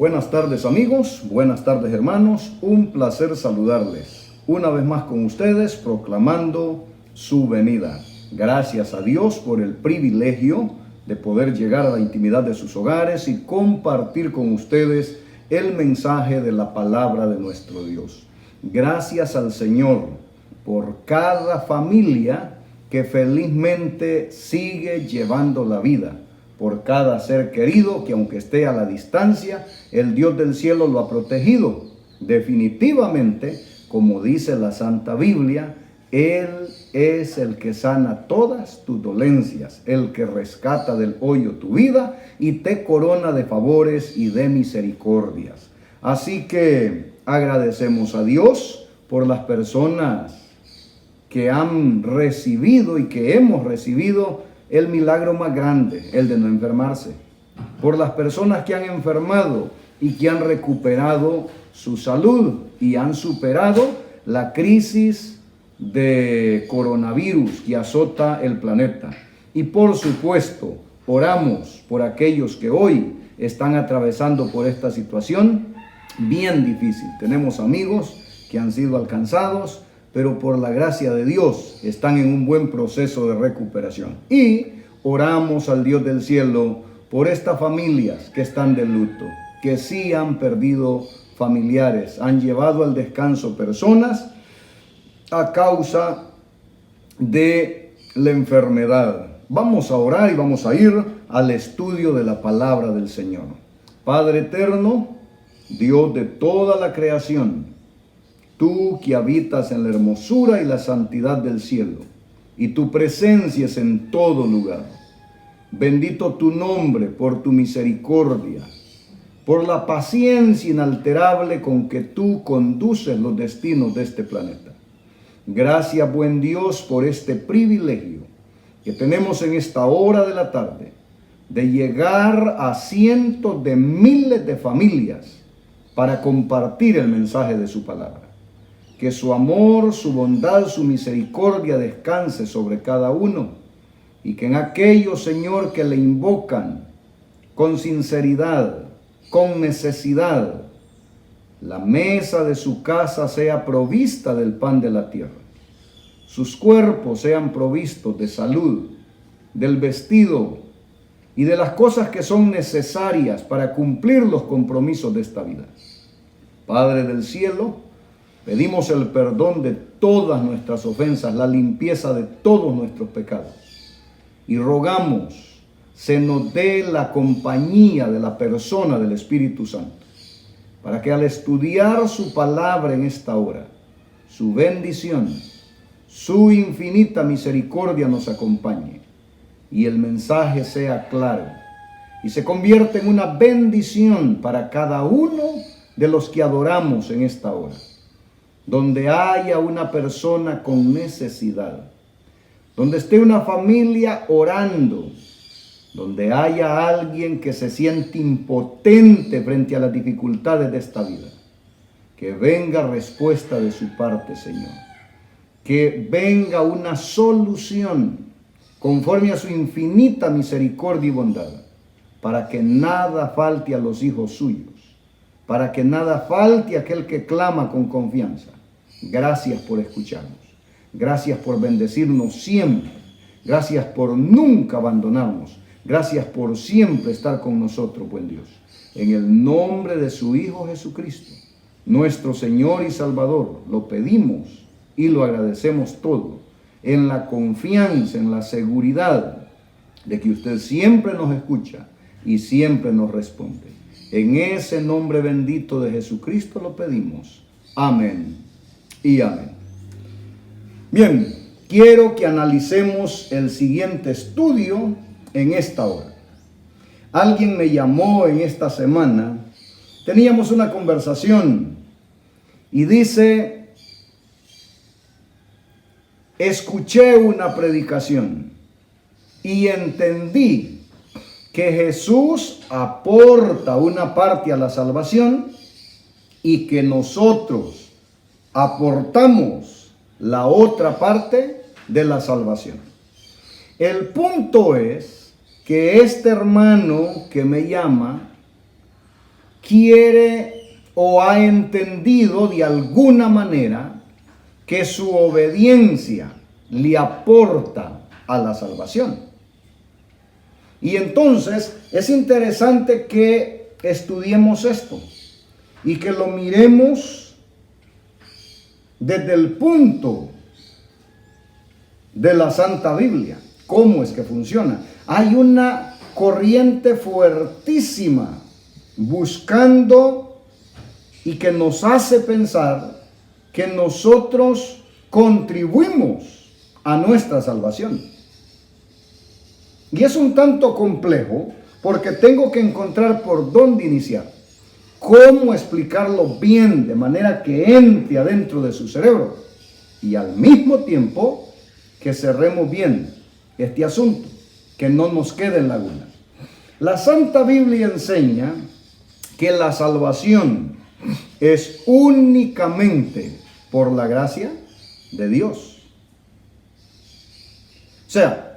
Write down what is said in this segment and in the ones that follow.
Buenas tardes amigos, buenas tardes hermanos, un placer saludarles. Una vez más con ustedes proclamando su venida. Gracias a Dios por el privilegio de poder llegar a la intimidad de sus hogares y compartir con ustedes el mensaje de la palabra de nuestro Dios. Gracias al Señor por cada familia que felizmente sigue llevando la vida, por cada ser querido que aunque esté a la distancia, el Dios del cielo lo ha protegido. Definitivamente, como dice la Santa Biblia, Él es el que sana todas tus dolencias, el que rescata del hoyo tu vida y te corona de favores y de misericordias. Así que agradecemos a Dios por las personas que han recibido y que hemos recibido el milagro más grande, el de no enfermarse. Por las personas que han enfermado y que han recuperado su salud y han superado la crisis de coronavirus que azota el planeta. Y por supuesto, oramos por aquellos que hoy están atravesando por esta situación bien difícil. Tenemos amigos que han sido alcanzados, pero por la gracia de Dios están en un buen proceso de recuperación. Y oramos al Dios del cielo por estas familias que están de luto, que sí han perdido familiares, han llevado al descanso personas a causa de la enfermedad. Vamos a orar y vamos a ir al estudio de la palabra del Señor. Padre eterno, Dios de toda la creación, tú que habitas en la hermosura y la santidad del cielo, y tu presencia es en todo lugar. Bendito tu nombre por tu misericordia, por la paciencia inalterable con que tú conduces los destinos de este planeta. Gracias, buen Dios, por este privilegio que tenemos en esta hora de la tarde, de llegar a cientos de miles de familias para compartir el mensaje de su palabra. Que su amor, su bondad, su misericordia descanse sobre cada uno. Y que en aquellos, Señor, que le invocan con sinceridad, con necesidad, la mesa de su casa sea provista del pan de la tierra. Sus cuerpos sean provistos de salud, del vestido y de las cosas que son necesarias para cumplir los compromisos de esta vida. Padre del cielo, pedimos el perdón de todas nuestras ofensas, la limpieza de todos nuestros pecados. Y rogamos se nos dé la compañía de la persona del Espíritu Santo, para que al estudiar su palabra en esta hora, su bendición, su infinita misericordia nos acompañe y el mensaje sea claro y se convierta en una bendición para cada uno de los que adoramos en esta hora. Donde haya una persona con necesidad, donde esté una familia orando, donde haya alguien que se siente impotente frente a las dificultades de esta vida, que venga respuesta de su parte, Señor, que venga una solución conforme a su infinita misericordia y bondad, para que nada falte a los hijos suyos, para que nada falte a aquel que clama con confianza. Gracias por escucharnos. Gracias por bendecirnos siempre. Gracias por nunca abandonarnos. Gracias por siempre estar con nosotros, buen Dios. En el nombre de su Hijo Jesucristo, nuestro Señor y Salvador, lo pedimos y lo agradecemos todo, en la confianza, en la seguridad de que usted siempre nos escucha y siempre nos responde. En ese nombre bendito de Jesucristo lo pedimos. Amén y amén. Bien, quiero que analicemos el siguiente estudio en esta hora. Alguien me llamó en esta semana, teníamos una conversación y dice: escuché una predicación y entendí que Jesús aporta una parte a la salvación y que nosotros aportamos la otra parte de la salvación. El punto es que este hermano que me llama quiere o ha entendido de alguna manera que su obediencia le aporta a la salvación. Y entonces es interesante que estudiemos esto y que lo miremos desde el punto de la Santa Biblia. ¿Cómo es que funciona? Hay una corriente fuertísima buscando y que nos hace pensar que nosotros contribuimos a nuestra salvación. Y es un tanto complejo porque tengo que encontrar por dónde iniciar, cómo explicarlo bien de manera que entre adentro de su cerebro y al mismo tiempo que cerremos bien este asunto, que no nos quede en lagunas. La Santa Biblia enseña que la salvación es únicamente por la gracia de Dios. O sea,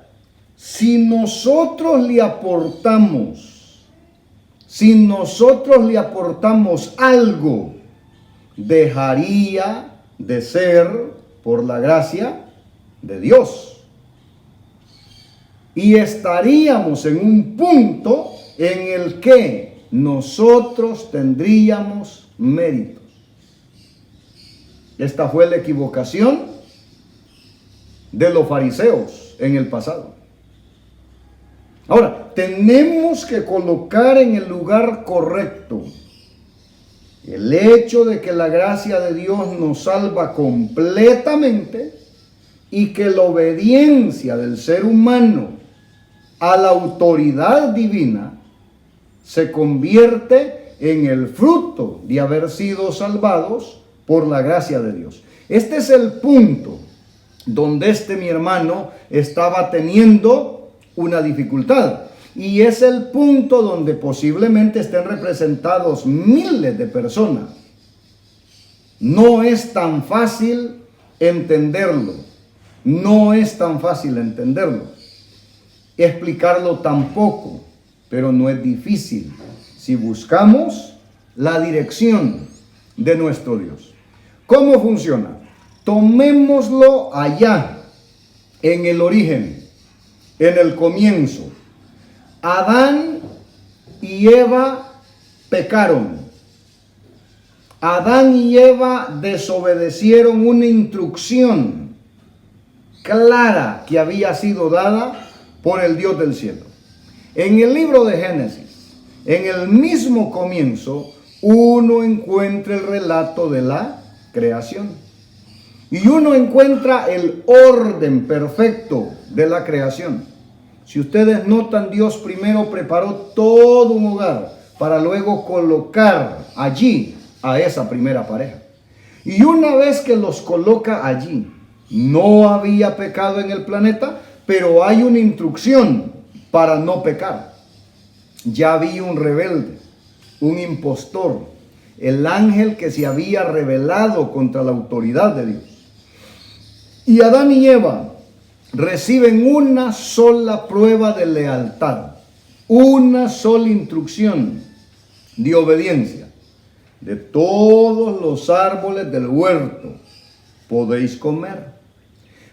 si nosotros le aportamos algo, dejaría de ser por la gracia de Dios. Y estaríamos en un punto en el que nosotros tendríamos méritos. Esta fue la equivocación de los fariseos en el pasado. Ahora, tenemos que colocar en el lugar correcto el hecho de que la gracia de Dios nos salva completamente y que la obediencia del ser humano a la autoridad divina se convierte en el fruto de haber sido salvados por la gracia de Dios. Este es el punto donde mi hermano estaba teniendo una dificultad. Y es el punto donde posiblemente estén representados miles de personas. No es tan fácil entenderlo. No es tan fácil entenderlo. Explicarlo tampoco, pero no es difícil si buscamos la dirección de nuestro Dios. ¿Cómo funciona? Tomémoslo allá, en el origen, en el comienzo. Adán y Eva pecaron. Adán y Eva desobedecieron una instrucción clara que había sido dada por el Dios del cielo. En el libro de Génesis, en el mismo comienzo, uno encuentra el relato de la creación. Y uno encuentra el orden perfecto de la creación. Si ustedes notan, Dios primero preparó todo un hogar para luego colocar allí a esa primera pareja. Y una vez que los coloca allí, no había pecado en el planeta, pero hay una instrucción para no pecar. Ya había un rebelde, un impostor, el ángel que se había rebelado contra la autoridad de Dios. Y Adán y Eva reciben una sola prueba de lealtad, una sola instrucción de obediencia. De todos los árboles del huerto podéis comer,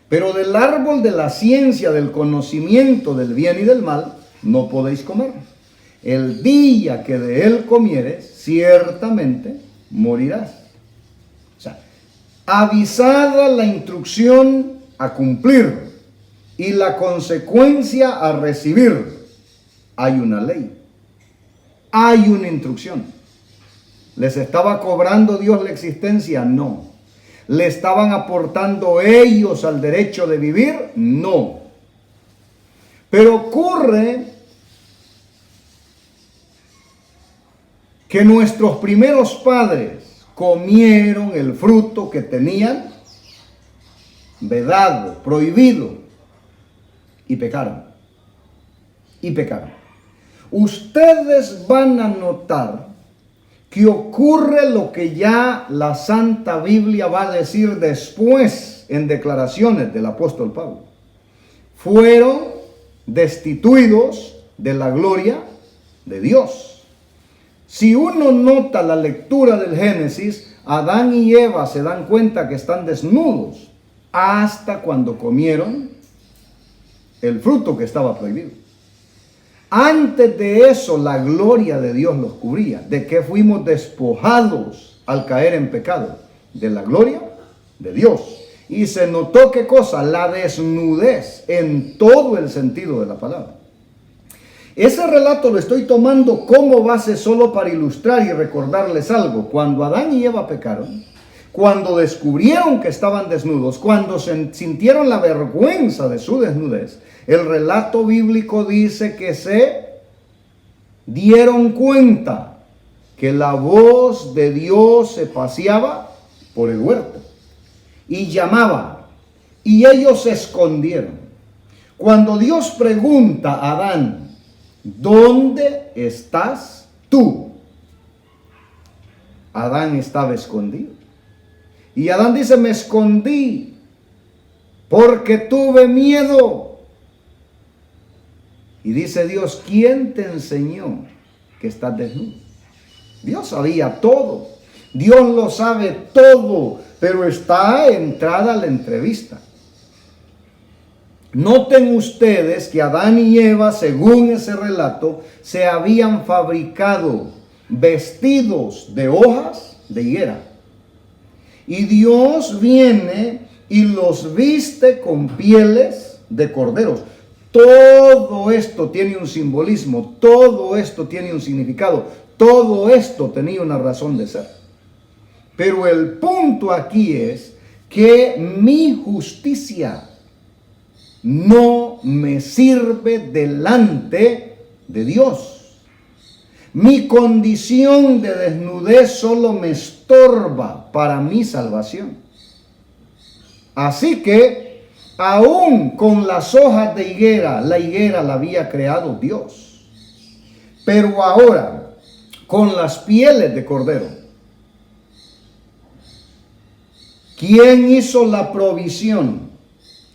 pero del árbol de la ciencia, del conocimiento del bien y del mal, no podéis comer. El día que de él comieres, ciertamente morirás. O sea, avisada la instrucción a cumplir y la consecuencia a recibir, hay una ley, hay una instrucción. ¿Les estaba cobrando Dios la existencia? No. ¿Le estaban aportando ellos al derecho de vivir? No. Pero ocurre que nuestros primeros padres comieron el fruto que tenían vedado, prohibido, y pecaron. Y pecaron. Ustedes van a notar que ocurre lo que ya la Santa Biblia va a decir después en declaraciones del apóstol Pablo. Fueron destituidos de la gloria de Dios. Si uno nota la lectura del Génesis, Adán y Eva se dan cuenta que están desnudos hasta cuando comieron el fruto que estaba prohibido. Antes de eso, la gloria de Dios los cubría. ¿De qué fuimos despojados al caer en pecado? De la gloria de Dios. Y se notó, ¿qué cosa? La desnudez en todo el sentido de la palabra. Ese relato lo estoy tomando como base solo para ilustrar y recordarles algo. Cuando Adán y Eva pecaron, cuando descubrieron que estaban desnudos, cuando sintieron la vergüenza de su desnudez, el relato bíblico dice que se dieron cuenta que la voz de Dios se paseaba por el huerto y llamaba, y ellos se escondieron. Cuando Dios pregunta a Adán, ¿dónde estás tú? Adán estaba escondido. Y Adán dice, me escondí porque tuve miedo. Y dice Dios, ¿quién te enseñó que estás desnudo? Dios sabía todo. Dios lo sabe todo, pero está entrada la entrevista. Noten ustedes que Adán y Eva, según ese relato, se habían fabricado vestidos de hojas de higuera. Y Dios viene y los viste con pieles de corderos. Todo esto tiene un simbolismo, todo esto tiene un significado, todo esto tenía una razón de ser. Pero el punto aquí es que mi justicia no me sirve delante de Dios. Mi condición de desnudez solo me estorba para mi salvación. Así que, aún con las hojas de higuera, la higuera la había creado Dios. Pero ahora, con las pieles de cordero, ¿quién hizo la provisión?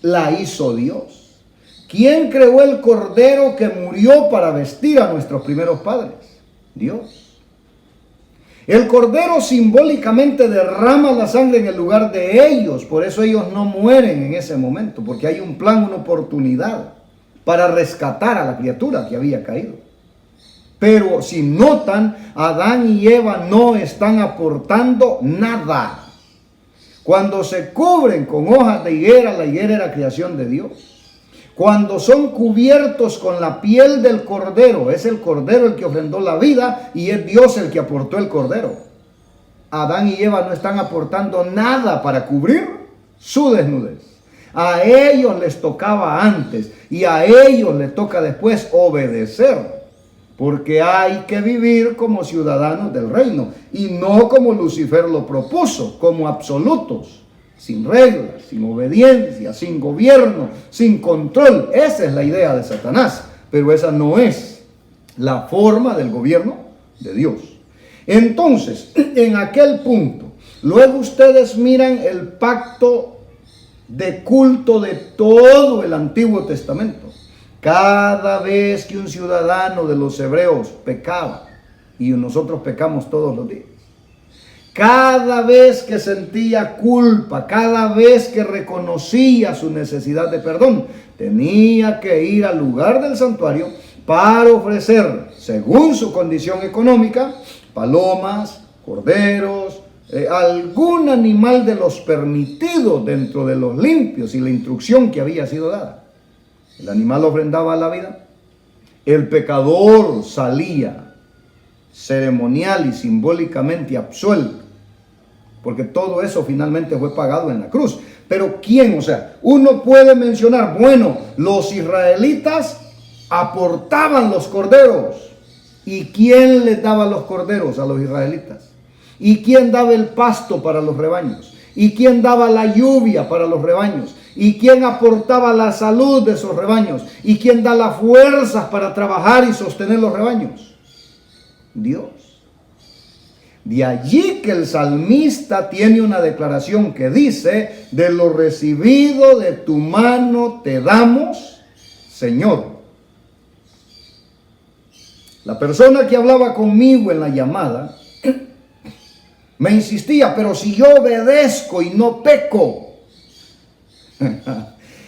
La hizo Dios. ¿Quién creó el cordero que murió para vestir a nuestros primeros padres? Dios. El cordero simbólicamente derrama la sangre en el lugar de ellos, por eso ellos no mueren en ese momento, porque hay un plan, una oportunidad para rescatar a la criatura que había caído. Pero si notan, Adán y Eva no están aportando nada. Cuando se cubren con hojas de higuera, la higuera era creación de Dios. Cuando son cubiertos con la piel del cordero, es el cordero el que ofrendó la vida y es Dios el que aportó el cordero. Adán y Eva no están aportando nada para cubrir su desnudez. A ellos les tocaba antes y a ellos les toca después obedecer. Porque hay que vivir como ciudadanos del reino y no como Lucifer lo propuso, como absolutos. Sin reglas, sin obediencia, sin gobierno, sin control. Esa es la idea de Satanás, pero esa no es la forma del gobierno de Dios. Entonces, en aquel punto, luego ustedes miran el pacto de culto de todo el Antiguo Testamento. Cada vez que un ciudadano de los hebreos pecaba, y nosotros pecamos todos los días, cada vez que sentía culpa, cada vez que reconocía su necesidad de perdón, tenía que ir al lugar del santuario para ofrecer, según su condición económica, palomas, corderos, algún animal de los permitidos dentro de los limpios y la instrucción que había sido dada. El animal ofrendaba la vida. El pecador salía ceremonial y simbólicamente absuelto, porque todo eso finalmente fue pagado en la cruz. Pero ¿quién? O sea, uno puede mencionar, bueno, los israelitas aportaban los corderos. ¿Y quién les daba los corderos a los israelitas? ¿Y quién daba el pasto para los rebaños? ¿Y quién daba la lluvia para los rebaños? ¿Y quién aportaba la salud de esos rebaños? ¿Y quién da las fuerzas para trabajar y sostener los rebaños? Dios. De allí que el salmista tiene una declaración que dice, de lo recibido de tu mano te damos, Señor. La persona que hablaba conmigo en la llamada me insistía, pero si yo obedezco y no peco.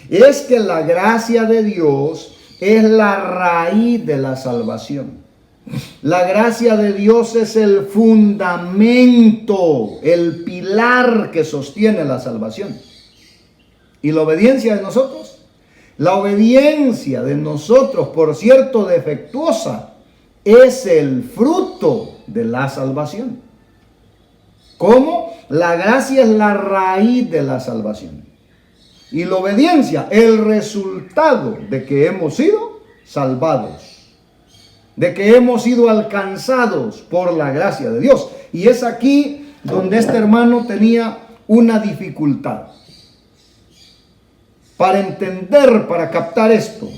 Es que la gracia de Dios es la raíz de la salvación. La gracia de Dios es el fundamento, el pilar que sostiene la salvación. ¿Y la obediencia de nosotros? La obediencia de nosotros, por cierto defectuosa, es el fruto de la salvación. ¿Cómo? La gracia es la raíz de la salvación. Y la obediencia, el resultado de que hemos sido salvados, de que hemos sido alcanzados por la gracia de Dios. Y es aquí donde este hermano tenía una dificultad. Para entender, para captar esto,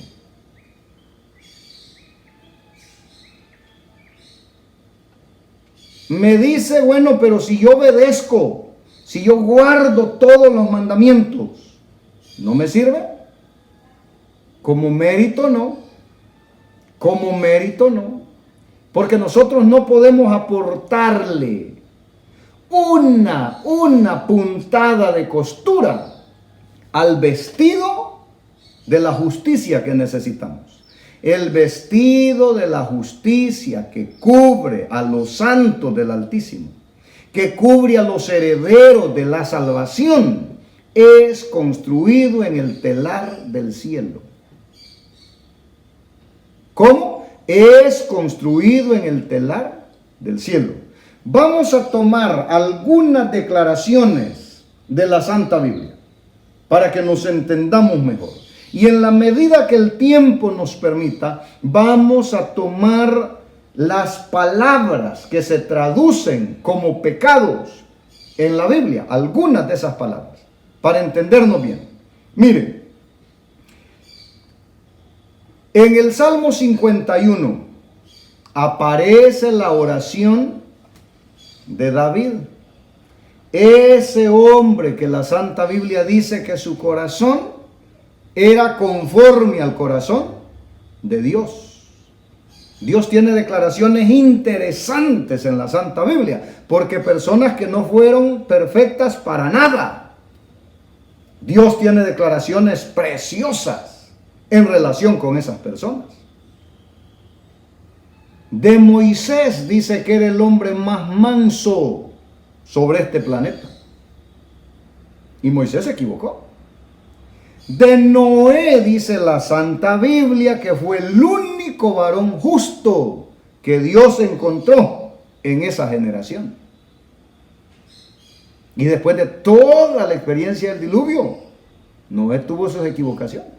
me dice, bueno, pero si yo obedezco, si yo guardo todos los mandamientos, ¿no me sirve? Como mérito no. Como mérito no. Porque nosotros no podemos aportarle una puntada de costura al vestido de la justicia que necesitamos. El vestido de la justicia que cubre a los santos del Altísimo, que cubre a los herederos de la salvación, es construido en el telar del cielo. ¿Cómo? Es construido en el telar del cielo. Vamos a tomar algunas declaraciones de la Santa Biblia para que nos entendamos mejor. Y en la medida que el tiempo nos permita, vamos a tomar las palabras que se traducen como pecados en la Biblia, algunas de esas palabras, para entendernos bien. Miren, en el Salmo 51 aparece la oración de David. Ese hombre que la Santa Biblia dice que su corazón era conforme al corazón de Dios. Dios tiene declaraciones interesantes en la Santa Biblia, porque personas que no fueron perfectas para nada, Dios tiene declaraciones preciosas en relación con esas personas. De Moisés dice que era el hombre más manso sobre este planeta. Y Moisés se equivocó. De Noé dice la Santa Biblia que fue el único varón justo que Dios encontró en esa generación. Y después de toda la experiencia del diluvio, Noé tuvo sus equivocaciones.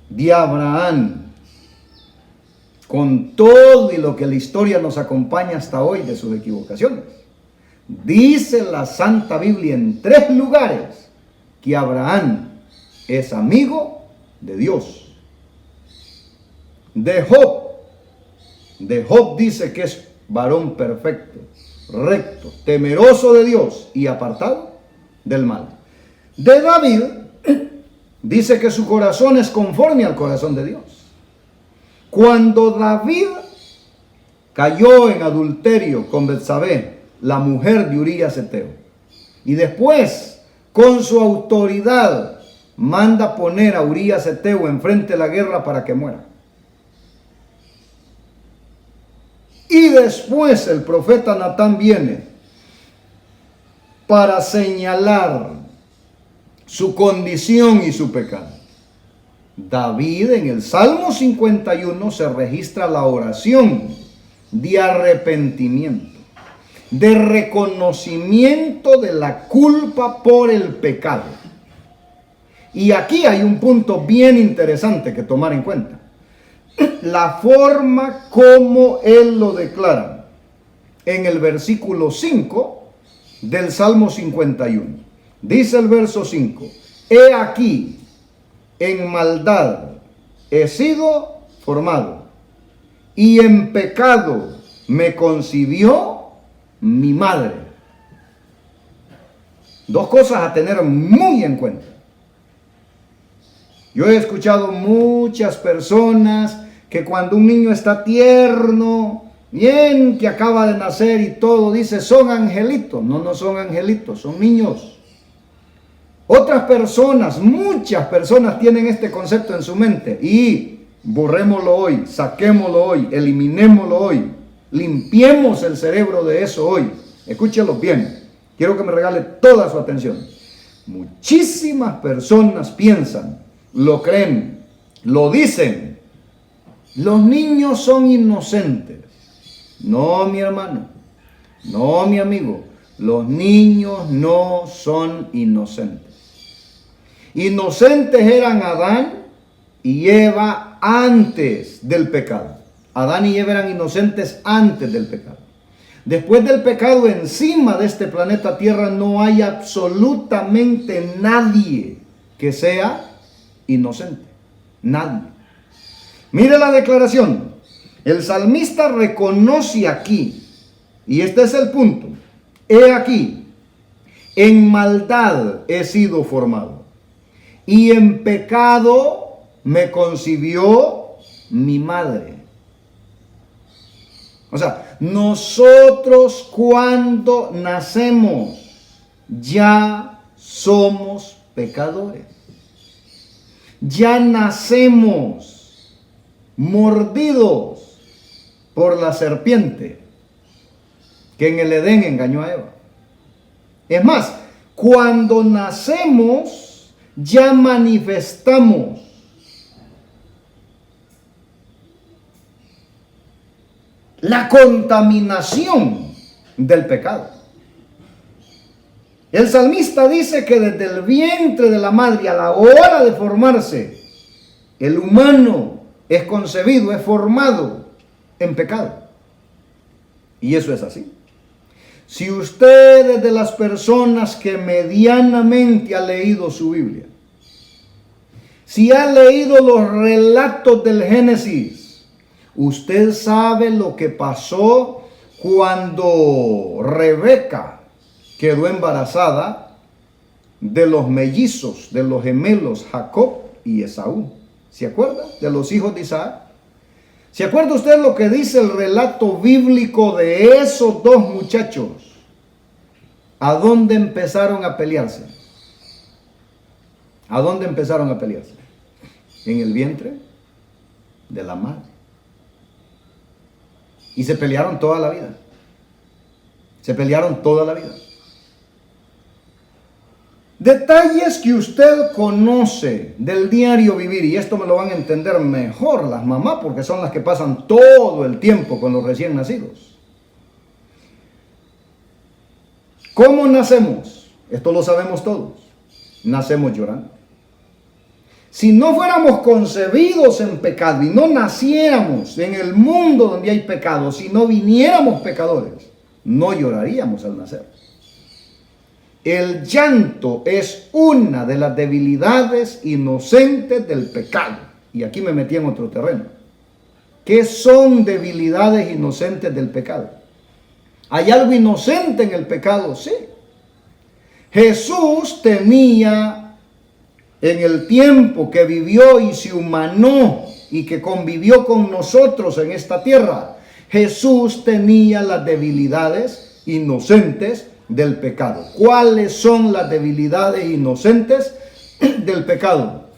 De Abraham, con todo y lo que la historia nos acompaña hasta hoy de sus equivocaciones, dice la Santa Biblia en 3 lugares que Abraham es amigo de Dios. De Job dice que es varón perfecto, recto, temeroso de Dios y apartado del mal. De David dice que su corazón es conforme al corazón de Dios. Cuando David cayó en adulterio con Betsabé, la mujer de Urías Eteo, y después con su autoridad manda poner a Urías Eteo enfrente de la guerra para que muera. Y después el profeta Natán viene para señalar su condición y su pecado. David en el Salmo 51 se registra la oración de arrepentimiento, de reconocimiento de la culpa por el pecado. Y aquí hay un punto bien interesante que tomar en cuenta. La forma como él lo declara en el versículo 5 del Salmo 51. Dice el verso 5: he aquí, en maldad he sido formado, y en pecado me concibió mi madre. 2 cosas a tener muy en cuenta. Yo he escuchado muchas personas que cuando un niño está tierno, bien que acaba de nacer y todo, dice, son angelitos. No, no son angelitos, son niños. Otras personas, muchas personas tienen este concepto en su mente y borrémoslo hoy, saquémoslo hoy, eliminémoslo hoy, limpiemos el cerebro de eso hoy. Escúchelo bien, quiero que me regale toda su atención. Muchísimas personas piensan, lo creen, lo dicen, los niños son inocentes. No, mi hermano, no, mi amigo, los niños no son inocentes. Inocentes eran Adán y Eva antes del pecado. Adán y Eva eran inocentes antes del pecado. Después del pecado, encima de este planeta Tierra no hay absolutamente nadie que sea inocente. Nadie. Mire la declaración. El salmista reconoce aquí, y este es el punto. He aquí, en maldad he sido formado, y en pecado me concibió mi madre. O sea, nosotros cuando nacemos ya somos pecadores. Ya nacemos mordidos por la serpiente que en el Edén engañó a Eva. Es más, cuando nacemos ya manifestamos la contaminación del pecado. El salmista dice que desde el vientre de la madre a la hora de formarse, el humano es concebido, es formado en pecado. Y eso es así. Si usted es de las personas que medianamente ha leído su Biblia, si ha leído los relatos del Génesis, usted sabe lo que pasó cuando Rebeca quedó embarazada de los mellizos, de los gemelos Jacob y Esaú. ¿Se acuerda? De los hijos de Isaac. ¿Se acuerda usted lo que dice el relato bíblico de esos dos muchachos? ¿A dónde empezaron a pelearse? ¿A dónde empezaron a pelearse? En el vientre de la madre. Y se pelearon toda la vida. Se pelearon toda la vida. Detalles que usted conoce del diario vivir, y esto me lo van a entender mejor las mamás, porque son las que pasan todo el tiempo con los recién nacidos. ¿Cómo nacemos? Esto lo sabemos todos. Nacemos llorando. Si no fuéramos concebidos en pecado y no naciéramos en el mundo donde hay pecado, si no viniéramos pecadores, no lloraríamos al nacer. El llanto es una de las debilidades inocentes del pecado. Y aquí me metí en otro terreno. ¿Qué son debilidades inocentes del pecado? ¿Hay algo inocente en el pecado? Sí. Jesús tenía, en el tiempo que vivió y se humanó y que convivió con nosotros en esta tierra, Jesús tenía las debilidades inocentes del pecado. ¿Cuáles son las debilidades inocentes del pecado?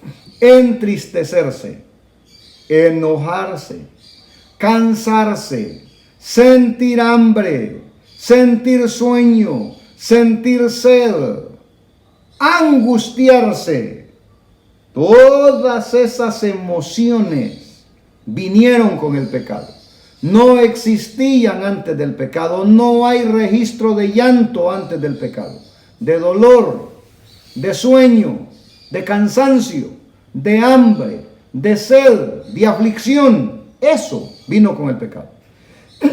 Entristecerse, enojarse, cansarse, sentir hambre, sentir sueño, sentir sed, angustiarse. Todas esas emociones vinieron con el pecado. No existían antes del pecado. No hay registro de llanto antes del pecado. De dolor, de sueño, de cansancio, de hambre, de sed, de aflicción. Eso vino con el pecado.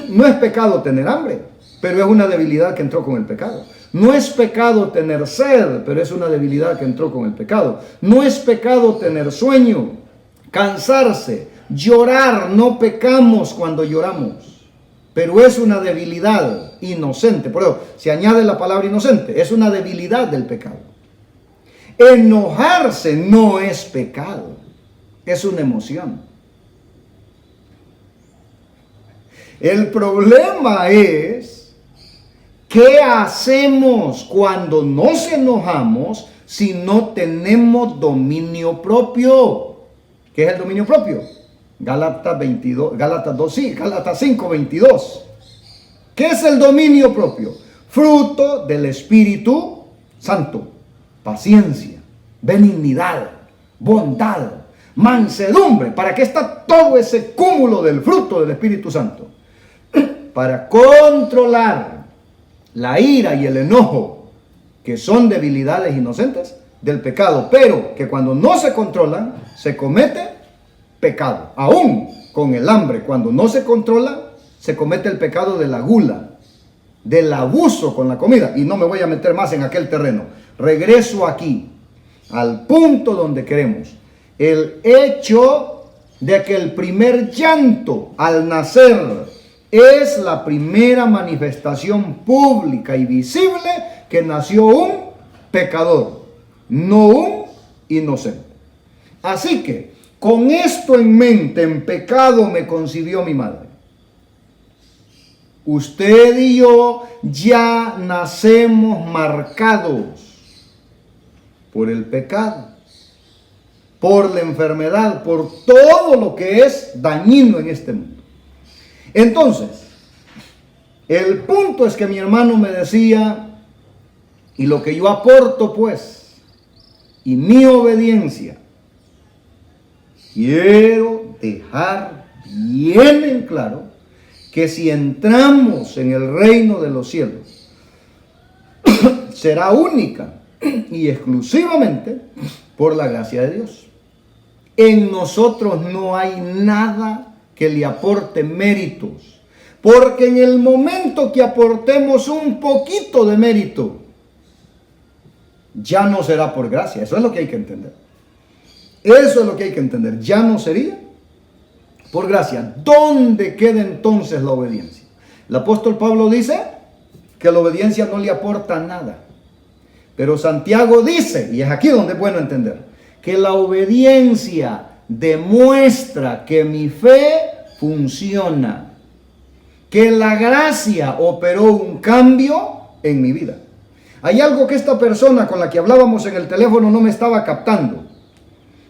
No es pecado tener hambre, pero es una debilidad que entró con el pecado. No es pecado tener sed, pero es una debilidad que entró con el pecado. No es pecado tener sueño, cansarse, llorar. No pecamos cuando lloramos, pero es una debilidad inocente. Por eso se añade la palabra inocente. Es una debilidad del pecado. Enojarse no es pecado, es una emoción. El problema es, ¿qué hacemos cuando nos enojamos si no tenemos dominio propio? ¿Qué es el dominio propio? Gálatas 5:22. ¿Qué es el dominio propio? Fruto del Espíritu Santo. Paciencia, benignidad, bondad, mansedumbre. ¿Para qué está todo ese cúmulo del fruto del Espíritu Santo? Para controlar la ira y el enojo, que son debilidades inocentes del pecado, pero que cuando no se controlan, se comete pecado. Aún con el hambre, cuando no se controla, se comete el pecado de la gula, del abuso con la comida. Y no me voy a meter más en aquel terreno. Regreso aquí, al punto donde queremos. El hecho de que el primer llanto al nacer es la primera manifestación pública y visible que nació un pecador, no un inocente. Así que, con esto en mente, en pecado me concibió mi madre. Usted y yo ya nacemos marcados por el pecado, por la enfermedad, por todo lo que es dañino en este mundo. Entonces, el punto es que mi hermano me decía, y lo que yo aporto pues, y mi obediencia, quiero dejar bien en claro que si entramos en el reino de los cielos, será única y exclusivamente por la gracia de Dios. En nosotros no hay nada que le aporte méritos, porque en el momento que aportemos un poquito de mérito, ya no será por gracia. Eso es lo que hay que entender. Eso es lo que hay que entender. Ya no sería por gracia. ¿Dónde queda entonces la obediencia? El apóstol Pablo dice que la obediencia no le aporta nada. Pero Santiago dice, y es aquí donde es bueno entender, que la obediencia demuestra que mi fe funciona, que la gracia operó un cambio en mi vida. Hay algo que esta persona con la que hablábamos en el teléfono no me estaba captando.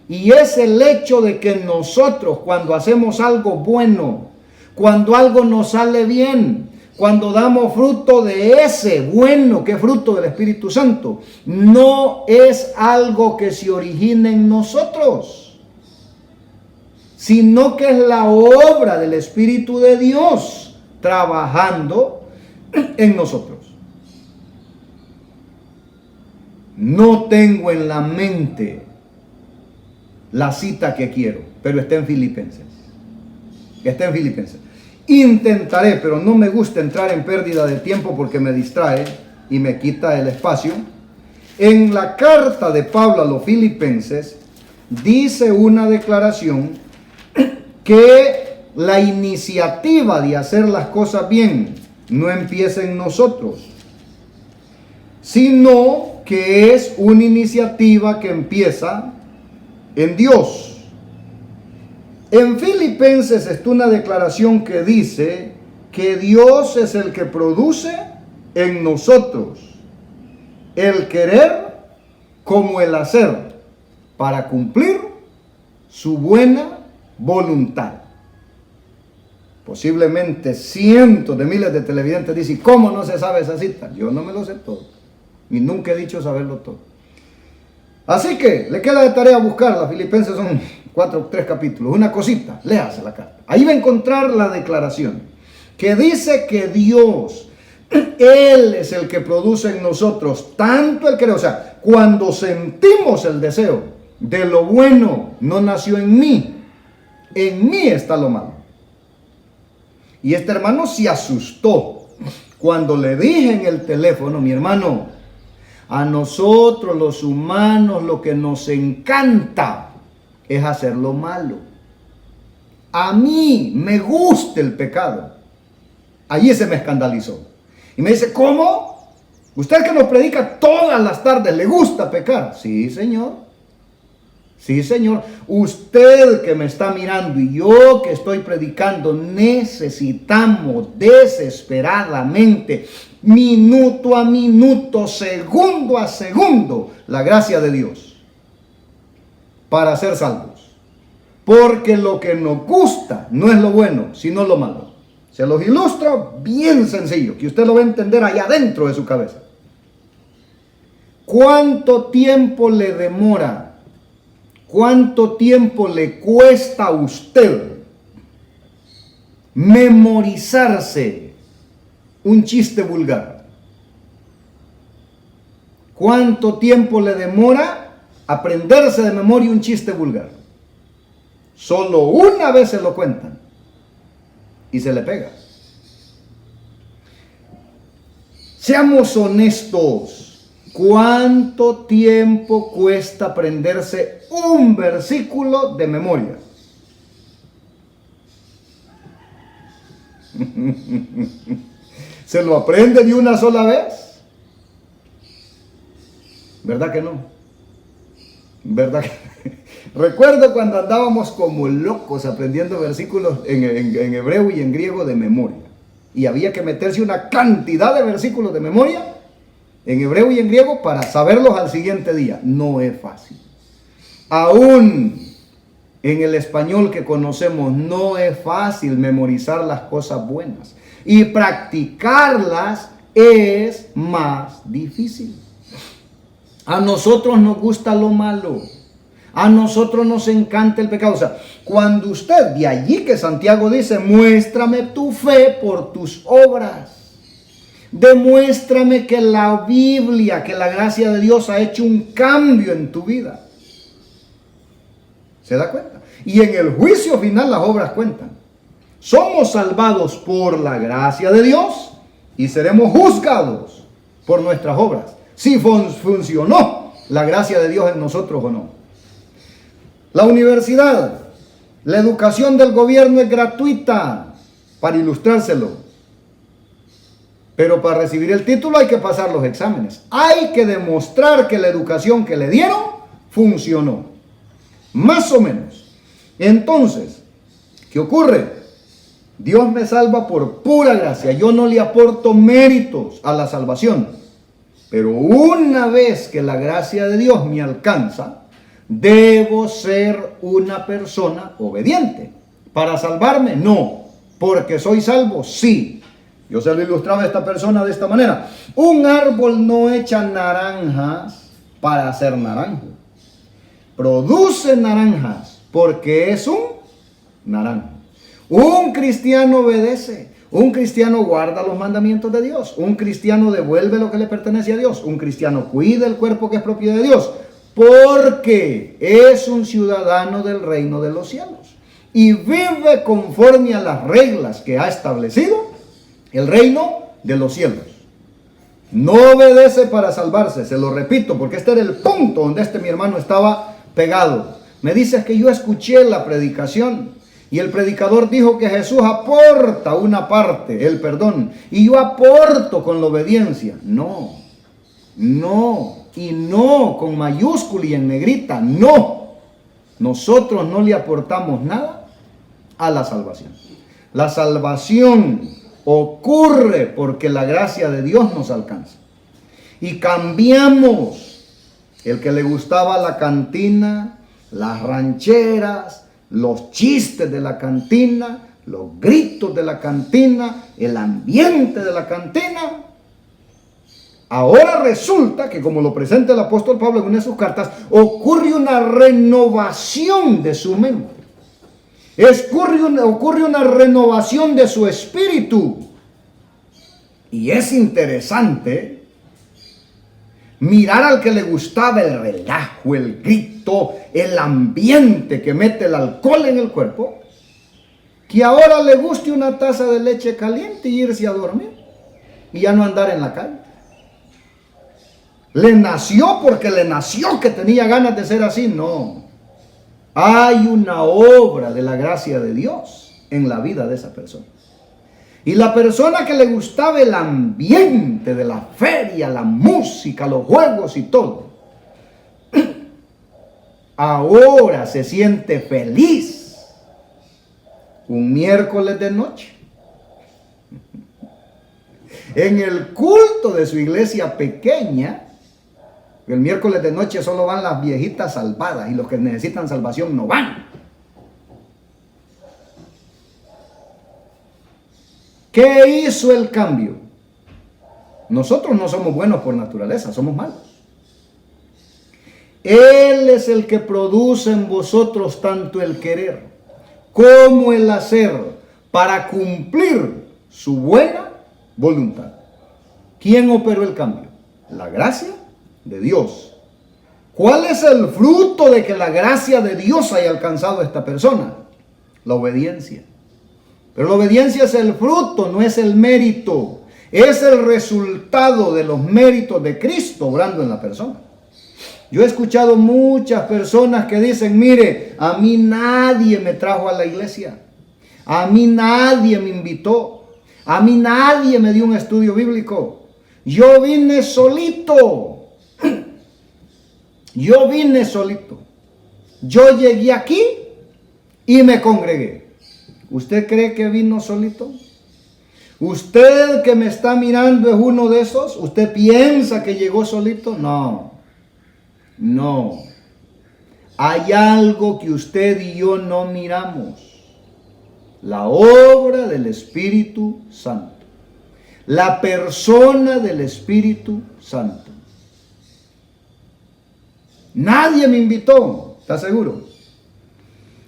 Y es el hecho de que nosotros, cuando hacemos algo bueno, cuando algo nos sale bien, cuando damos fruto de ese bueno que es fruto del Espíritu Santo, no es algo que se origina en nosotros, sino que es la obra del Espíritu de Dios trabajando en nosotros. No tengo en la mente la cita que quiero, pero está en Filipenses. Está en Filipenses. Intentaré, pero no me gusta entrar en pérdida de tiempo porque me distrae y me quita el espacio. En la carta de Pablo a los Filipenses dice una declaración que la iniciativa de hacer las cosas bien no empieza en nosotros, sino que es una iniciativa que empieza en Dios. En Filipenses está una declaración que dice que Dios es el que produce en nosotros el querer como el hacer para cumplir su buena voluntad. Posiblemente cientos de miles de televidentes dicen, ¿cómo no se sabe esa cita? Yo no me lo sé todo y nunca he dicho saberlo todo. Así que le queda de tarea buscarla. Filipenses son 3 capítulos, una cosita, léase la carta. Ahí va a encontrar la declaración que dice que Dios, Él es el que produce en nosotros tanto el querer. O sea, cuando sentimos el deseo de lo bueno, no nació en mí está lo malo. Y este hermano se asustó cuando le dije en el teléfono, mi hermano, a nosotros los humanos lo que nos encanta es hacer lo malo. A mí me gusta el pecado. Allí se me escandalizó. Y me dice, ¿cómo? ¿Usted que nos predica todas las tardes le gusta pecar? Sí, señor. Sí, Señor. Usted que me está mirando y yo que estoy predicando, necesitamos desesperadamente, minuto a minuto, segundo a segundo, la gracia de Dios para ser salvos. Porque lo que nos gusta no es lo bueno, sino lo malo. Se los ilustro bien sencillo, que usted lo va a entender allá dentro de su cabeza. ¿Cuánto tiempo le demora? ¿Cuánto tiempo le cuesta a usted memorizarse un chiste vulgar? ¿Cuánto tiempo le demora aprenderse de memoria un chiste vulgar? Solo una vez se lo cuentan y se le pega. Seamos honestos. ¿Cuánto tiempo cuesta aprenderse un versículo de memoria? ¿Se lo aprende de una sola vez? ¿Verdad que no? ¿Verdad que Recuerdo cuando andábamos como locos aprendiendo versículos en hebreo y en griego de memoria. Y había que meterse una cantidad de versículos de memoria en hebreo y en griego para saberlos al siguiente día. No es fácil. Aún en el español que conocemos no es fácil memorizar las cosas buenas. Y practicarlas es más difícil. A nosotros nos gusta lo malo. A nosotros nos encanta el pecado. O sea, cuando usted, de allí que Santiago dice, muéstrame tu fe por tus obras. Demuéstrame que la Biblia, que la gracia de Dios ha hecho un cambio en tu vida. ¿Se da cuenta? Y en el juicio final las obras cuentan. Somos salvados por la gracia de Dios y seremos juzgados por nuestras obras. Si funcionó la gracia de Dios en nosotros o no. La universidad, la educación del gobierno es gratuita, para ilustrárselo. Pero para recibir el título hay que pasar los exámenes. Hay que demostrar que la educación que le dieron funcionó. Más o menos. Entonces, ¿qué ocurre? Dios me salva por pura gracia. Yo no le aporto méritos a la salvación. Pero una vez que la gracia de Dios me alcanza, debo ser una persona obediente. ¿Para salvarme? No. ¿Porque soy salvo? Sí. Yo se lo ilustraba a esta persona de esta manera. Un árbol no echa naranjas para hacer naranjo. Produce naranjas porque es un naranjo. Un cristiano obedece. Un cristiano guarda los mandamientos de Dios. Un cristiano devuelve lo que le pertenece a Dios. Un cristiano cuida el cuerpo que es propiedad de Dios. Porque es un ciudadano del reino de los cielos. Y vive conforme a las reglas que ha establecido el reino de los cielos. No obedece para salvarse, se lo repito, porque este era el punto donde mi hermano estaba pegado. Me dice que yo escuché la predicación y el predicador dijo que Jesús aporta una parte, el perdón, y yo aporto con la obediencia. No, y no con mayúscula y en negrita, no. Nosotros no le aportamos nada a la salvación. La salvación ocurre porque la gracia de Dios nos alcanza. Y cambiamos. El que le gustaba la cantina, las rancheras, los chistes de la cantina, los gritos de la cantina, el ambiente de la cantina. Ahora resulta que, como lo presenta el apóstol Pablo en una de sus cartas, ocurre una renovación de su mente. Ocurre una renovación de su espíritu. Y es interesante mirar al que le gustaba el relajo, el grito, el ambiente que mete el alcohol en el cuerpo, que ahora le guste una taza de leche caliente y irse a dormir y ya no andar en la calle. ¿Le nació porque le nació que tenía ganas de ser así? No. Hay una obra de la gracia de Dios en la vida de esa persona. Y la persona que le gustaba el ambiente de la feria, la música, los juegos y todo, ahora se siente feliz un miércoles de noche en el culto de su iglesia pequeña? El miércoles de noche solo van las viejitas salvadas y los que necesitan salvación no van. ¿Qué hizo el cambio? Nosotros no somos buenos por naturaleza, somos malos. Él es el que produce en vosotros tanto el querer como el hacer para cumplir su buena voluntad. ¿Quién operó el cambio? La gracia de Dios. ¿Cuál es el fruto de que la gracia de Dios haya alcanzado a esta persona? La obediencia. Pero la obediencia es el fruto, no es el mérito. Es el resultado de los méritos de Cristo obrando en la persona. Yo he escuchado muchas personas que dicen, mire, a mí nadie me trajo a la iglesia. A mí nadie me invitó. A mí nadie me dio un estudio bíblico. Yo vine solito. Yo vine solito. Yo llegué aquí y me congregué. ¿Usted cree que vino solito? ¿Usted que me está mirando es uno de esos? ¿Usted piensa que llegó solito? No. No. Hay algo que usted y yo no miramos. La obra del Espíritu Santo. La persona del Espíritu Santo. Nadie me invitó, ¿está seguro?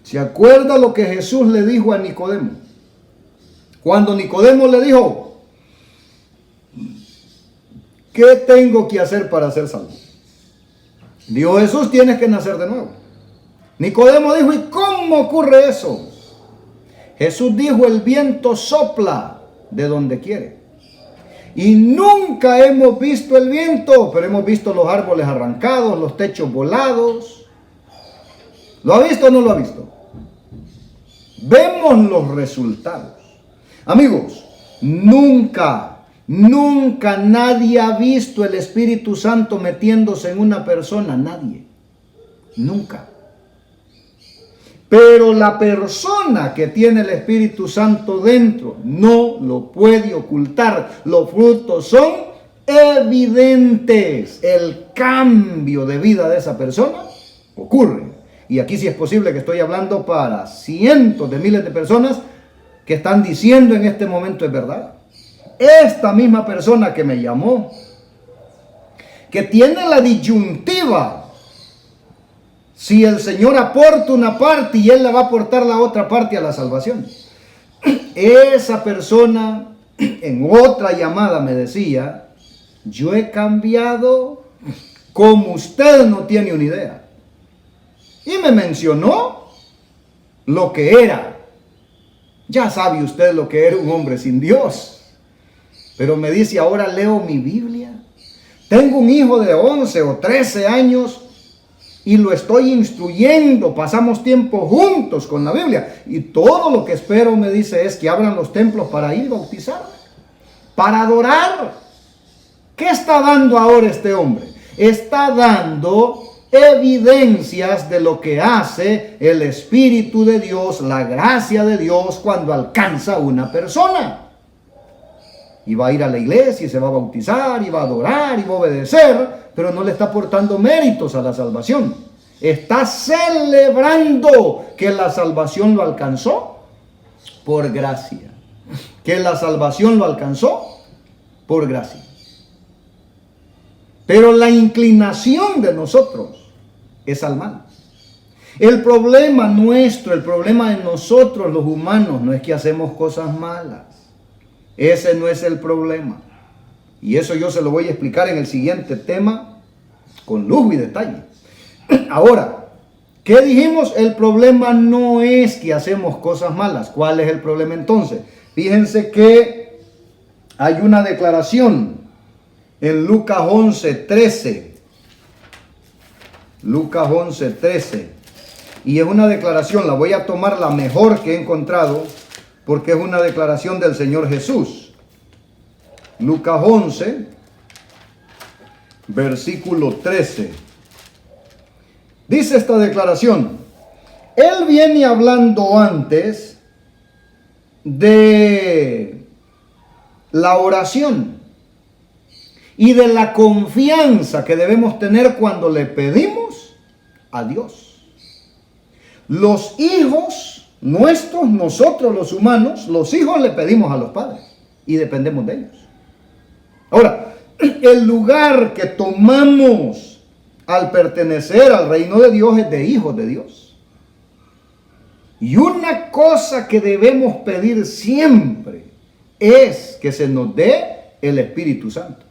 ¿Se acuerda lo que Jesús le dijo a Nicodemo? Cuando Nicodemo le dijo, ¿qué tengo que hacer para ser salvo? Dijo Jesús, tienes que nacer de nuevo. Nicodemo dijo, ¿y cómo ocurre eso? Jesús dijo, el viento sopla de donde quiere. Y nunca hemos visto el viento, pero hemos visto los árboles arrancados, los techos volados. ¿Lo ha visto o no lo ha visto? Vemos los resultados. Amigos, nunca nadie ha visto el Espíritu Santo metiéndose en una persona. Nadie. Nunca. Pero la persona que tiene el Espíritu Santo dentro no lo puede ocultar. Los frutos son evidentes. El cambio de vida de esa persona ocurre. Y aquí sí es posible que estoy hablando para cientos de miles de personas que están diciendo en este momento es verdad. Esta misma persona que me llamó, que tiene la disyuntiva, si el Señor aporta una parte y Él le va a aportar la otra parte a la salvación. Esa persona en otra llamada me decía, yo he cambiado como usted no tiene una idea. Y me mencionó lo que era. Ya sabe usted lo que era un hombre sin Dios. Pero me dice, ahora leo mi Biblia. Tengo un hijo de 11 o 13 años y lo estoy instruyendo. Pasamos tiempo juntos con la Biblia. Y todo lo que espero, me dice, es que abran los templos para ir a bautizar, para adorar. ¿Qué está dando ahora este hombre? Está dando evidencias de lo que hace el Espíritu de Dios, la gracia de Dios cuando alcanza a una persona. Y va a ir a la iglesia y se va a bautizar y va a adorar y va a obedecer, pero no le está aportando méritos a la salvación. Está celebrando que la salvación lo alcanzó por gracia. Que la salvación lo alcanzó por gracia. Pero la inclinación de nosotros es al mal. El problema nuestro, el problema de nosotros los humanos, no es que hacemos cosas malas. Ese no es el problema. Y eso yo se lo voy a explicar en el siguiente tema con lujo y detalle. Ahora, ¿qué dijimos? El problema no es que hacemos cosas malas. ¿Cuál es el problema entonces? Fíjense que hay una declaración en Lucas 11:13. Lucas 11:13. Y es una declaración, la voy a tomar la mejor que he encontrado, porque es una declaración del Señor Jesús. Lucas 11, versículo 13. Dice esta declaración: él viene hablando antes de la oración y de la confianza que debemos tener cuando le pedimos a Dios. Los hijos nuestros, nosotros los humanos, los hijos le pedimos a los padres y dependemos de ellos. Ahora, el lugar que tomamos al pertenecer al reino de Dios es de hijos de Dios. Y una cosa que debemos pedir siempre es que se nos dé el Espíritu Santo.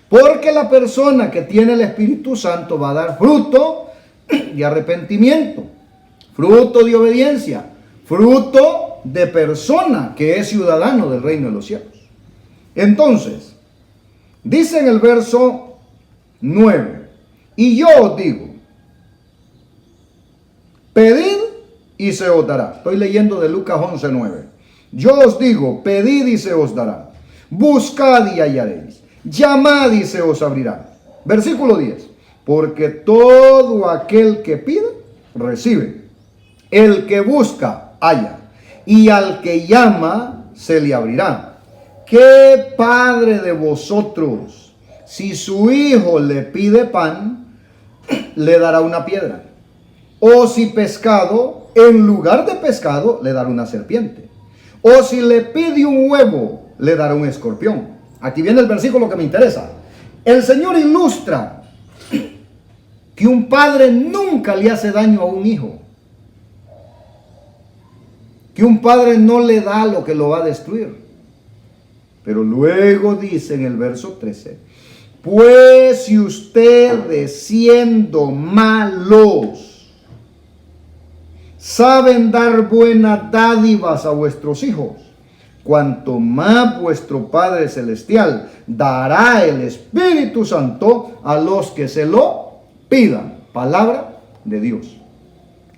Porque la persona que tiene el Espíritu Santo va a dar fruto de arrepentimiento, fruto de obediencia, fruto de persona que es ciudadano del reino de los cielos. Entonces, dice en el verso 9, y yo os digo, pedid y se os dará. Estoy leyendo de Lucas 11:9. Yo os digo, pedid y se os dará. Buscad y hallaréis. Llamad y se os abrirá. Versículo 10. Porque todo aquel que pide, recibe. El que busca, halla. Y al que llama, se le abrirá. ¿Qué padre de vosotros, si su hijo le pide pan, le dará una piedra? O si pescado, en lugar de pescado, le dará una serpiente. O si le pide un huevo, le dará un escorpión. Aquí viene el versículo que me interesa. El Señor ilustra que un padre nunca le hace daño a un hijo. Que un padre no le da lo que lo va a destruir. Pero luego dice en el verso 13, pues si ustedes siendo malos saben dar buenas dádivas a vuestros hijos, cuanto más vuestro Padre Celestial dará el Espíritu Santo a los que se lo pidan. Palabra de Dios.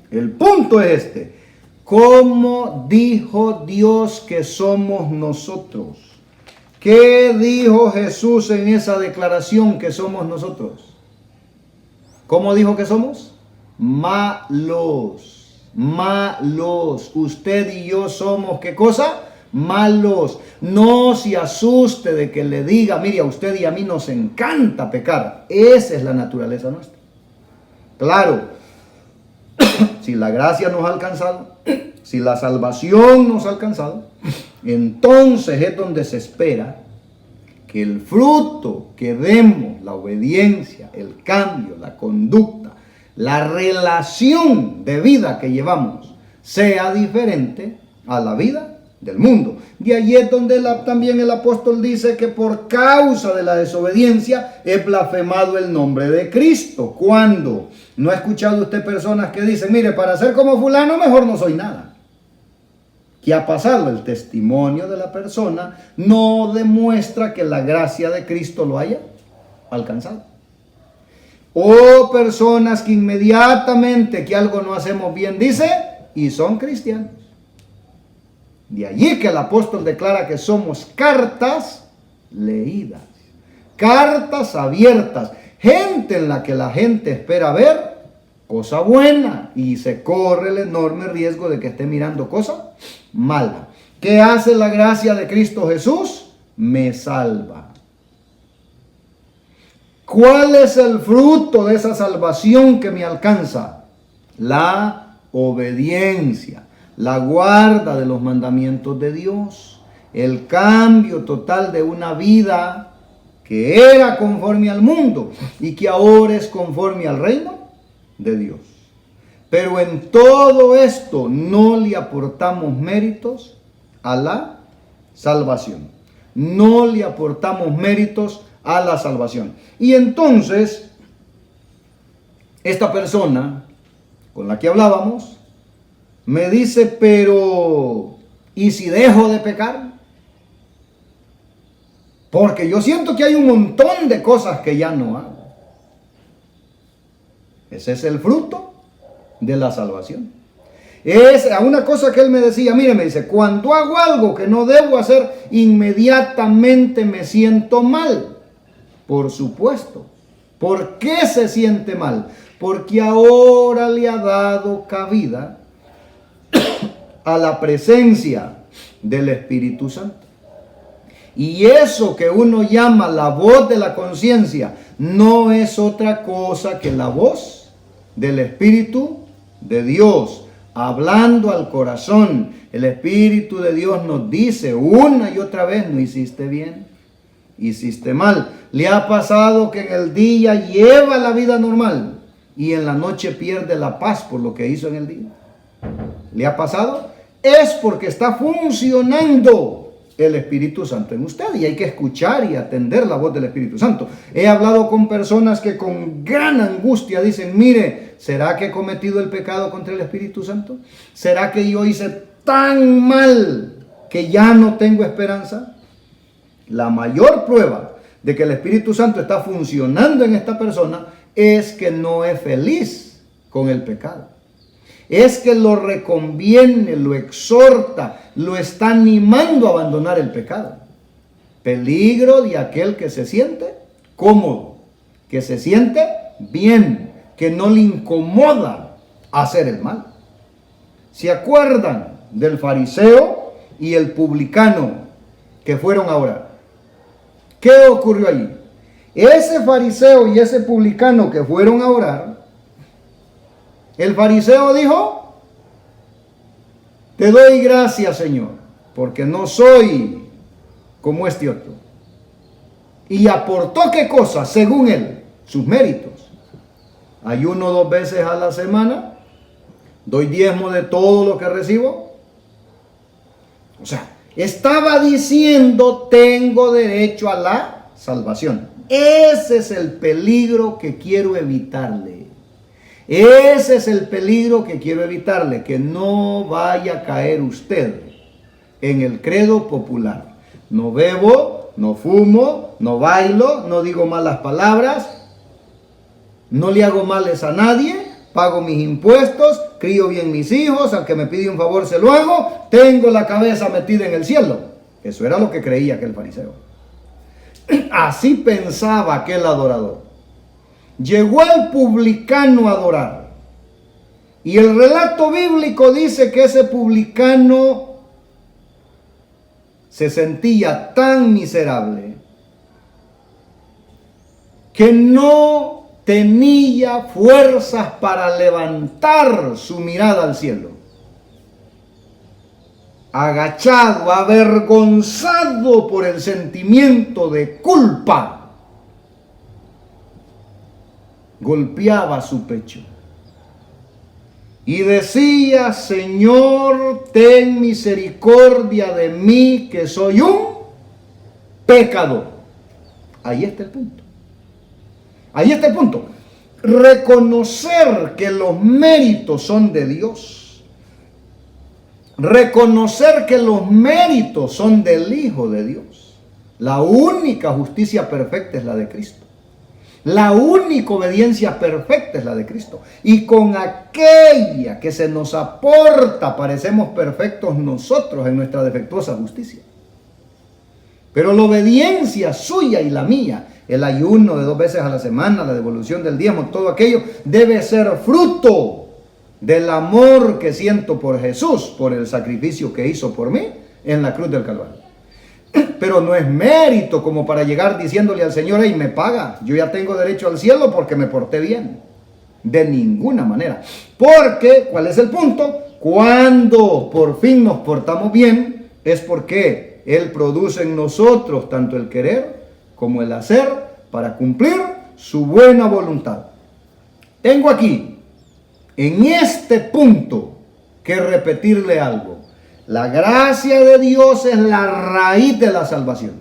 El punto es este. ¿Cómo dijo Dios que somos nosotros? ¿Qué dijo Jesús en esa declaración que somos nosotros? ¿Cómo dijo que somos? Malos. Malos. Usted y yo somos, ¿qué cosa? Malos. No se asuste de que le diga, mire, a usted y a mí nos encanta pecar. Esa es la naturaleza nuestra. Claro, si la gracia nos ha alcanzado, si la salvación nos ha alcanzado, entonces es donde se espera que el fruto que demos, la obediencia, el cambio, la conducta, la relación de vida que llevamos, sea diferente a la vida del mundo. De allí es donde también el apóstol dice que por causa de la desobediencia es blasfemado el nombre de Cristo. ¿Cuándo? ¿No ha escuchado usted personas que dicen, mire, para ser como fulano mejor no soy nada? ¿Qué ha pasado? El testimonio de la persona no demuestra que la gracia de Cristo lo haya alcanzado. O personas que inmediatamente que algo no hacemos bien dice, y son cristianos. De allí que el apóstol declara que somos cartas leídas, cartas abiertas, gente en la que la gente espera ver cosa buena y se corre el enorme riesgo de que esté mirando cosa mala. ¿Qué hace la gracia de Cristo Jesús? Me salva. ¿Cuál es el fruto de esa salvación que me alcanza? La obediencia, la guarda de los mandamientos de Dios, el cambio total de una vida que era conforme al mundo y que ahora es conforme al reino de Dios. Pero en todo esto no le aportamos méritos a la salvación. No le aportamos méritos a la salvación. Y entonces, esta persona con la que hablábamos me dice, pero ¿y si dejo de pecar? Porque yo siento que hay un montón de cosas que ya no hago. Ese es el fruto de la salvación. Es una cosa que él me decía, mire, me dice, cuando hago algo que no debo hacer, inmediatamente me siento mal. Por supuesto. ¿Por qué se siente mal? porque ahora le ha dado cabida a la presencia del Espíritu Santo. Y eso que uno llama la voz de la conciencia no es otra cosa que la voz del Espíritu de Dios hablando al corazón. El Espíritu de Dios nos dice una y otra vez: no hiciste bien, hiciste mal. Le ha pasado que en el día lleva la vida normal y en la noche pierde la paz por lo que hizo en el día. ¿Le ha pasado? Es porque está funcionando el Espíritu Santo en usted, y hay que escuchar y atender la voz del Espíritu Santo. He hablado con personas que con gran angustia dicen: mire, ¿será que he cometido el pecado contra el Espíritu Santo? ¿Será que yo hice tan mal que ya no tengo esperanza? La mayor prueba de que el Espíritu Santo está funcionando en esta persona es que no es feliz con el pecado. Es que lo reconviene, lo exhorta, lo está animando a abandonar el pecado. Peligro de aquel que se siente cómodo, que se siente bien, que no le incomoda hacer el mal. ¿Se acuerdan del fariseo y el publicano que fueron a orar? ¿Qué ocurrió allí? Ese fariseo y ese publicano que fueron a orar, el fariseo dijo: te doy gracias, Señor, porque no soy como este otro. Y aportó, ¿qué cosa? Según él, sus méritos. Ayuno 2 veces a la semana, doy diezmo de todo lo que recibo. O sea, estaba diciendo: tengo derecho a la salvación. Ese es el peligro que quiero evitarle. Ese es el peligro que quiero evitarle, que no vaya a caer usted en el credo popular. No bebo, no fumo, no bailo, no digo malas palabras, no le hago males a nadie, pago mis impuestos, crío bien mis hijos, al que me pide un favor se lo hago, tengo la cabeza metida en el cielo. Eso era lo que creía aquel fariseo. Así pensaba aquel adorador. Llegó el publicano a adorar, y el relato bíblico dice que ese publicano se sentía tan miserable que no tenía fuerzas para levantar su mirada al cielo. Agachado, avergonzado por el sentimiento de culpa, golpeaba su pecho y decía: Señor, ten misericordia de mí, que soy un pecador. Ahí está el punto. Ahí está el punto. Reconocer que los méritos son de Dios. Reconocer que los méritos son del Hijo de Dios. La única justicia perfecta es la de Cristo. La única obediencia perfecta es la de Cristo. Y con aquella que se nos aporta parecemos perfectos nosotros en nuestra defectuosa justicia. Pero la obediencia suya y la mía, el ayuno de 2 veces a la semana, la devolución del diezmo, todo aquello debe ser fruto del amor que siento por Jesús, por el sacrificio que hizo por mí en la cruz del Calvario. Pero no es mérito como para llegar diciéndole al Señor: hey, me paga, yo ya tengo derecho al cielo porque me porté bien. De ninguna manera. Porque, ¿cuál es el punto? Cuando por fin nos portamos bien, es porque Él produce en nosotros tanto el querer como el hacer para cumplir su buena voluntad. Tengo aquí, en este punto, que repetirle algo. La gracia de Dios es la raíz de la salvación.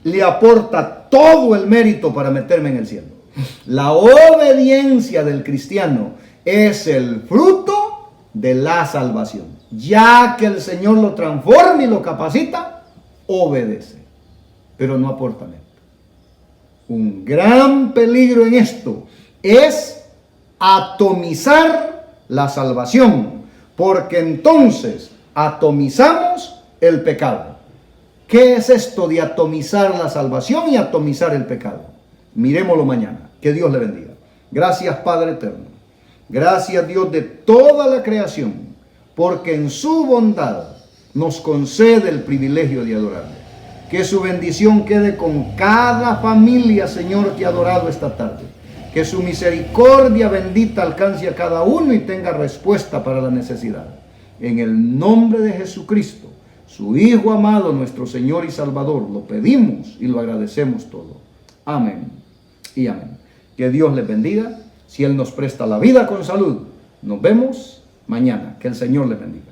Le aporta todo el mérito para meterme en el cielo. La obediencia del cristiano es el fruto de la salvación. Ya que el Señor lo transforma y lo capacita, obedece, pero no aporta mérito. Un gran peligro en esto es atomizar la salvación, porque entonces atomizamos el pecado. ¿Qué es esto de atomizar la salvación y atomizar el pecado? Miremoslo mañana. Que Dios le bendiga. Gracias, Padre eterno. Gracias, Dios de toda la creación, porque en su bondad nos concede el privilegio de adorarle. Que su bendición quede con cada familia, Señor, que ha adorado esta tarde. Que su misericordia bendita alcance a cada uno y tenga respuesta para la necesidad. En el nombre de Jesucristo, su Hijo amado, nuestro Señor y Salvador, lo pedimos y lo agradecemos todo. Amén y amén. Que Dios les bendiga. Si Él nos presta la vida con salud, nos vemos mañana. Que el Señor les bendiga.